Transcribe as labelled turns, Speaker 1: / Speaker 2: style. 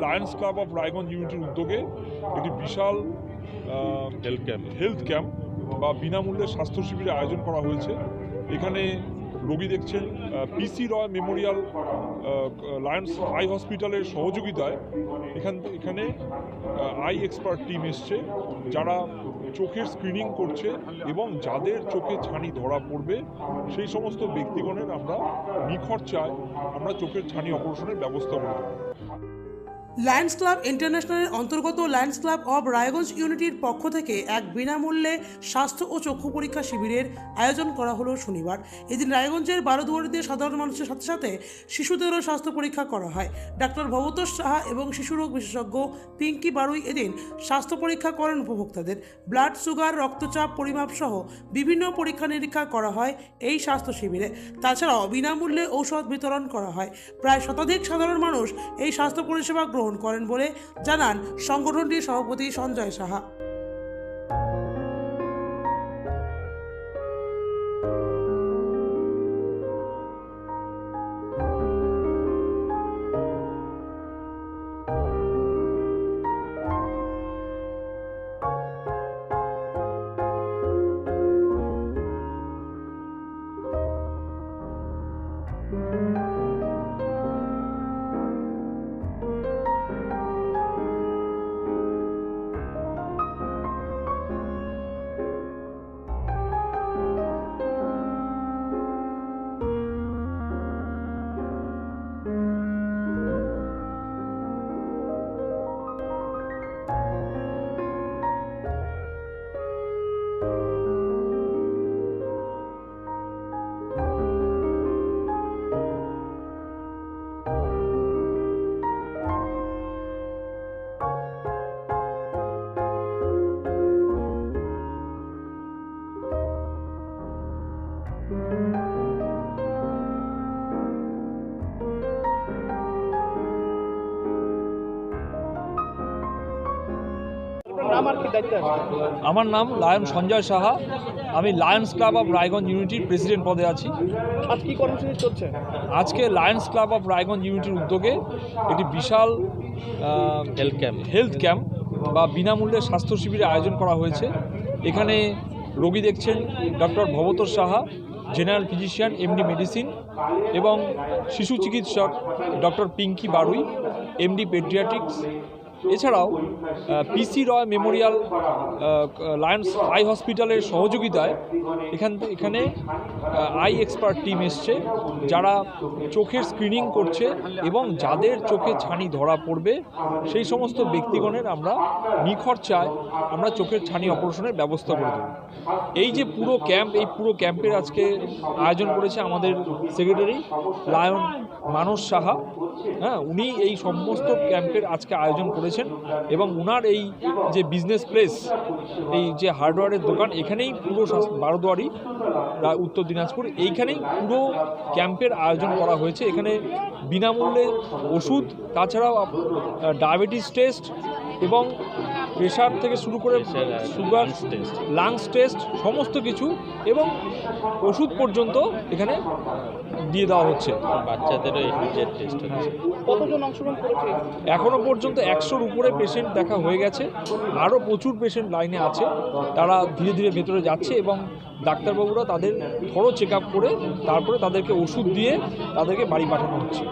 Speaker 1: Lions Club of Raiganj ইউনিটির উদ্যোগে একটি বিশাল হেলথ ক্যাম্প বা বিনামূল্যে স্বাস্থ্য শিবিরের আয়োজন করা হয়েছে। এখানে রোগী দেখছেন পিসি রয় মেমোরিয়াল লায়ন্স আই হসপিটালের সহযোগিতায় এখানে আই এক্সপার্ট টিম এসছে, যারা চোখের স্ক্রিনিং করছে এবং যাদের চোখে ছানি ধরা পড়বে সেই সমস্ত ব্যক্তিগণের আমরা নিখরচায় আমরা চোখের ছানি অপারেশনের ব্যবস্থা করে দেব।
Speaker 2: লায়ন্স ক্লাব ইন্টারন্যাশনালের অন্তর্গত লায়ন্স ক্লাব অব রায়গঞ্জ ইউনিটির পক্ষ থেকে এক বিনামূল্যে স্বাস্থ্য ও চক্ষু পরীক্ষা শিবিরের আয়োজন করা হলো শনিবার। এদিন রায়গঞ্জের বারোদুয়ারিতে সাধারণ মানুষের সাথে সাথে শিশুদেরও স্বাস্থ্য পরীক্ষা করা হয়। ডাক্তার ভবতোষ সাহা এবং শিশুরোগ বিশেষজ্ঞ পিঙ্কি বারুই এদিন স্বাস্থ্য পরীক্ষা করেন উপভোক্তাদের। ব্লাড সুগার, রক্তচাপ পরিমাপ সহ বিভিন্ন পরীক্ষা নিরীক্ষা করা হয় এই স্বাস্থ্য শিবিরে। তাছাড়াও বিনামূল্যে ঔষধ বিতরণ করা হয়। প্রায় শতাধিক সাধারণ মানুষ এই স্বাস্থ্য পরিষেবা গ্রহণ করেন বলে জানান সংগঠনটির সভাপতি সঞ্জয় সাহা।
Speaker 3: আমার নাম লায়ন সঞ্জয় সাহা। আমি লায়ন্স ক্লাব অফ রায়গঞ্জ ইউনিটির প্রেসিডেন্ট পদে আছি।
Speaker 4: আজ কি কর্মসূচি চলছে?
Speaker 3: আজকে লায়ন্স ক্লাব অফ রায়গঞ্জ ইউনিটির উদ্যোগে একটি বিশাল হেলথ ক্যাম্প বা বিনামূল্যে স্বাস্থ্য শিবিরের আয়োজন করা হয়েছে। এখানে রোগী দেখছেন doctor Bhabatosh Saha, general physician, MD medicine, এবং শিশু চিকিৎসক doctor Pinki Barui, MD paediatrics. এছাড়াও PC Roy memorial lions eye হসপিটালের সহযোগিতায় এখানে আই এক্সপার্ট টিম এসছে, যারা চোখের স্ক্রিনিং করছে এবং যাদের চোখে ছানি ধরা পড়বে সেই সমস্ত ব্যক্তিগণের আমরা নিখরচায় আমরা চোখের ছানি অপারেশনের ব্যবস্থা করে দেব। এই যে পুরো ক্যাম্প, এই পুরো ক্যাম্পের আজকে আয়োজন করেছে আমাদের সেক্রেটারি লায়ন মানস সাহা। উনি এই সমস্ত ক্যাম্পের আজকে আয়োজন করেছেন এবং উনার এই যে বিজনেস প্লেস, এই যে হার্ডওয়্যারের দোকান, এখানেই পুরো বারোদুয়ারি উত্তর দিনাজপুর এইখানেই পুরো ক্যাম্পের আয়োজন করা হয়েছে। এখানে বিনামূল্যে ওষুধ, তাছাড়াও ডায়াবেটিস টেস্ট এবং প্রেশার থেকে শুরু করে সুগার টেস্ট, লাংস টেস্ট, সমস্ত কিছু এবং ওষুধ পর্যন্ত এখানে দিয়ে দেওয়া হচ্ছে।
Speaker 4: বাচ্চাদেরও টেস্ট হচ্ছে। কতজন অংশগ্রহণ করেছে?
Speaker 3: এখনও পর্যন্ত 100-র উপরে পেশেন্ট দেখা হয়ে গেছে। আরও প্রচুর পেশেন্ট লাইনে আছে, তারা ধীরে ধীরে ভেতরে যাচ্ছে এবং ডাক্তারবাবুরা তাদের থরো চেক আপ করে তারপরে তাদেরকে ওষুধ দিয়ে তাদেরকে বাড়ি পাঠানো হচ্ছে।